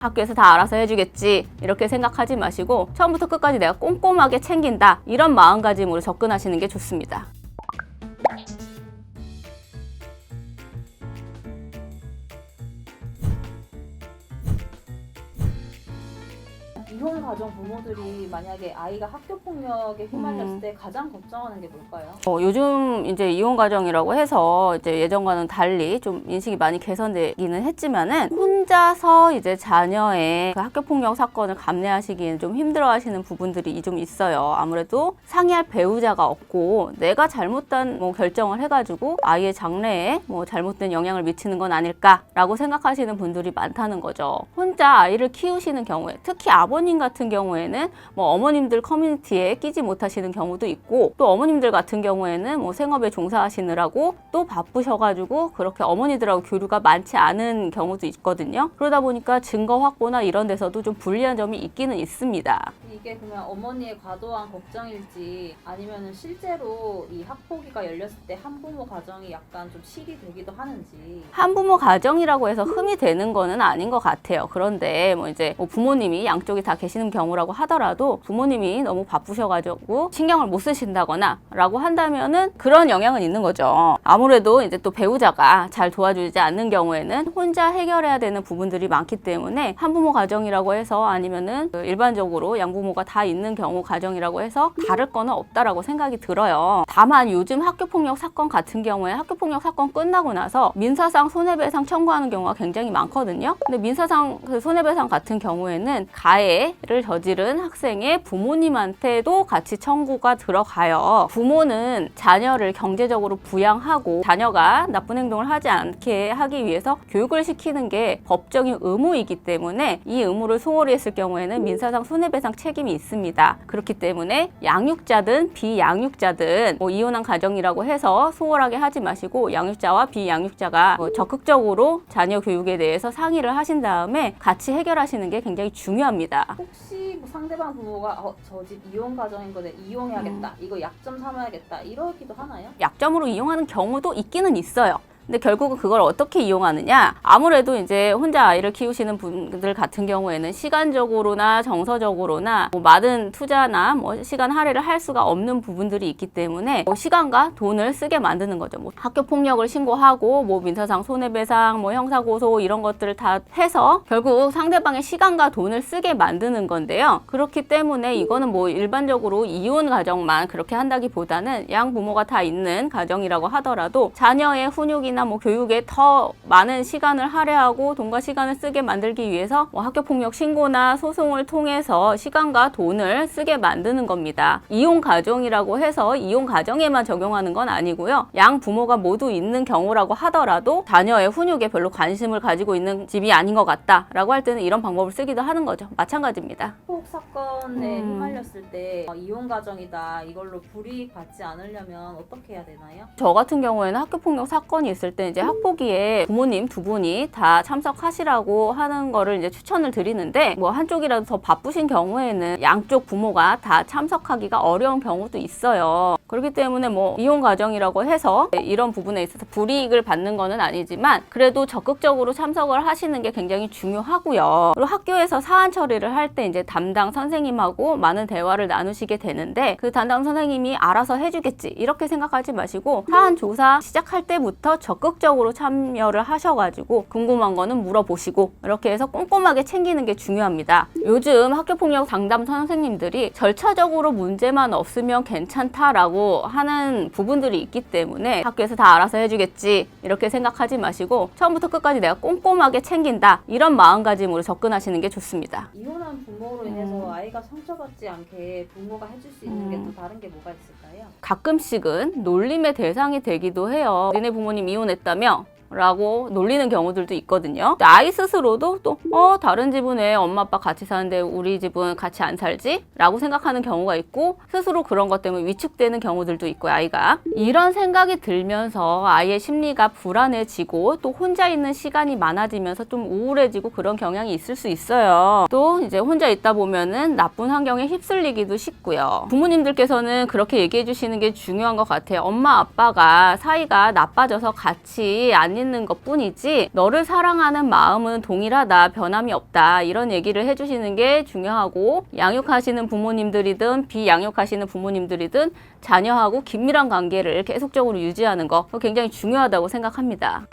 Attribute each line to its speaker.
Speaker 1: 학교에서 다 알아서 해주겠지 이렇게 생각하지 마시고 처음부터 끝까지 내가 꼼꼼하게 챙긴다 이런 마음가짐으로 접근하시는 게 좋습니다.
Speaker 2: 이혼 가정 부모들이 만약에 아이가 학교 폭력에 휘말렸을 때 가장 걱정하는 게 뭘까요?
Speaker 1: 요즘 이제 이혼 가정이라고 해서 이제 예전과는 달리 좀 인식이 많이 개선되기는 했지만은 혼자서 이제 자녀의 그 학교 폭력 사건을 감내하시기에는 좀 힘들어하시는 부분들이 좀 있어요. 아무래도 상의할 배우자가 없고 내가 잘못된 결정을 해가지고 아이의 장래에 잘못된 영향을 미치는 건 아닐까라고 생각하시는 분들이 많다는 거죠. 혼자 아이를 키우시는 경우에 특히 아버님 같은 경우에는 어머님들 커뮤니티에 끼지 못하시는 경우도 있고 또 어머님들 같은 경우에는 생업에 종사하시느라고 또 바쁘셔가지고 그렇게 어머니들하고 교류가 많지 않은 경우도 있거든요. 그러다 보니까 증거 확보나 이런 데서도 좀 불리한 점이 있기는 있습니다.
Speaker 2: 이게 그냥 어머니의 과도한 걱정일지 아니면 실제로 이 학폭위가 열렸을 때 한부모 가정이 약간 좀 실이 되기도 하는지.
Speaker 1: 한부모 가정이라고 해서 흠이 되는 거는 아닌 것 같아요. 그런데 이제 부모님이 양쪽이 다 계시는 경우라고 하더라도 부모님이 너무 바쁘셔가지고 신경을 못 쓰신다거나 라고 한다면은 그런 영향은 있는 거죠. 아무래도 이제 또 배우자가 잘 도와주지 않는 경우에는 혼자 해결해야 되는 부분들이 많기 때문에 한부모 가정이라고 해서 아니면은 일반적으로 양부모가 다 있는 경우 가정이라고 해서 다를 거는 없다라고 생각이 들어요. 다만 요즘 학교폭력 사건 같은 경우에 학교폭력 사건 끝나고 나서 민사상 손해배상 청구하는 경우가 굉장히 많거든요. 근데 민사상 손해배상 같은 경우에는 가해를 저지른 학생의 부모님한테도 같이 청구가 들어가요. 부모는 자녀를 경제적으로 부양하고 자녀가 나쁜 행동을 하지 않게 하기 위해서 교육을 시키는 게 법적인 의무이기 때문에 이 의무를 소홀히 했을 경우에는 민사상 손해배상 책임이 있습니다. 그렇기 때문에 양육자든 비양육자든 이혼한 가정이라고 해서 소홀하게 하지 마시고 양육자와 비양육자가 적극적으로 자녀 교육에 대해서 상의를 하신 다음에 같이 해결하시는 게 굉장히 중요합니다.
Speaker 2: 혹시 상대방 부모가 저 집 이혼 가정인 거 내가 이용해야겠다, 이거 약점 삼아야겠다 이러기도 하나요?
Speaker 1: 약점으로 이용하는 경우도 있기는 있어요. 근데 결국은 그걸 어떻게 이용하느냐? 아무래도 이제 혼자 아이를 키우시는 분들 같은 경우에는 시간적으로나 정서적으로나 많은 투자나 시간 할애를 할 수가 없는 부분들이 있기 때문에 시간과 돈을 쓰게 만드는 거죠. 학교 폭력을 신고하고 민사상 손해배상, 형사고소 이런 것들을 다 해서 결국 상대방의 시간과 돈을 쓰게 만드는 건데요. 그렇기 때문에 이거는 일반적으로 이혼 가정만 그렇게 한다기보다는 양 부모가 다 있는 가정이라고 하더라도 자녀의 훈육이나 교육에 더 많은 시간을 할애하고 돈과 시간을 쓰게 만들기 위해서 학교 폭력 신고나 소송을 통해서 시간과 돈을 쓰게 만드는 겁니다. 이혼 가정이라고 해서 이혼 가정에만 적용하는 건 아니고요. 양 부모가 모두 있는 경우라고 하더라도 자녀의 훈육에 별로 관심을 가지고 있는 집이 아닌 것 같다라고 할 때는 이런 방법을 쓰기도 하는 거죠. 마찬가지입니다.
Speaker 2: 학폭 사건에 휘말렸을 때 이혼 가정이다 이걸로 불이익 받지 않으려면 어떻게 해야 되나요?
Speaker 1: 저 같은 경우에는 학교 폭력 사건이 있을 때 이제 학폭위에 부모님 두 분이 다 참석하시라고 하는 거를 이제 추천을 드리는데 한쪽이라도 더 바쁘신 경우에는 양쪽 부모가 다 참석하기가 어려운 경우도 있어요. 그렇기 때문에 이혼 가정이라고 해서 이런 부분에 있어서 불이익을 받는 거는 아니지만 그래도 적극적으로 참석을 하시는 게 굉장히 중요하고요. 그리고 학교에서 사안 처리를 할 때 이제 담당 선생님하고 많은 대화를 나누시게 되는데 그 담당 선생님이 알아서 해주겠지 이렇게 생각하지 마시고 사안 조사 시작할 때부터 적극적으로 참여를 하셔가지고 궁금한 거는 물어보시고 이렇게 해서 꼼꼼하게 챙기는 게 중요합니다. 요즘 학교폭력 상담 선생님들이 절차적으로 문제만 없으면 괜찮다라고 하는 부분들이 있기 때문에 학교에서 다 알아서 해주겠지 이렇게 생각하지 마시고 처음부터 끝까지 내가 꼼꼼하게 챙긴다 이런 마음가짐으로 접근하시는 게 좋습니다.
Speaker 2: 이혼한 부모로 인해서 아이가 상처받지 않게 부모가 해줄 수 있는 게 또 다른 게 뭐가 있을까요?
Speaker 1: 가끔씩은 놀림의 대상이 되기도 해요. 니네 부모님 이혼했다며? 라고 놀리는 경우들도 있거든요. 아이 스스로도 또 다른 집은 왜 엄마 아빠 같이 사는데 우리 집은 같이 안 살지? 라고 생각하는 경우가 있고 스스로 그런 것 때문에 위축되는 경우들도 있고요. 아이가 이런 생각이 들면서 아이의 심리가 불안해지고 또 혼자 있는 시간이 많아지면서 좀 우울해지고 그런 경향이 있을 수 있어요. 또 이제 혼자 있다 보면은 나쁜 환경에 휩쓸리기도 쉽고요. 부모님들께서는 그렇게 얘기해 주시는 게 중요한 것 같아요. 엄마 아빠가 사이가 나빠져서 같이 안 있는 것뿐이지 너를 사랑하는 마음은 동일하다, 변함이 없다, 이런 얘기를 해주시는 게 중요하고, 양육하시는 부모님들이든 비양육하시는 부모님들이든 자녀하고 긴밀한 관계를 계속적으로 유지하는 거 굉장히 중요하다고 생각합니다.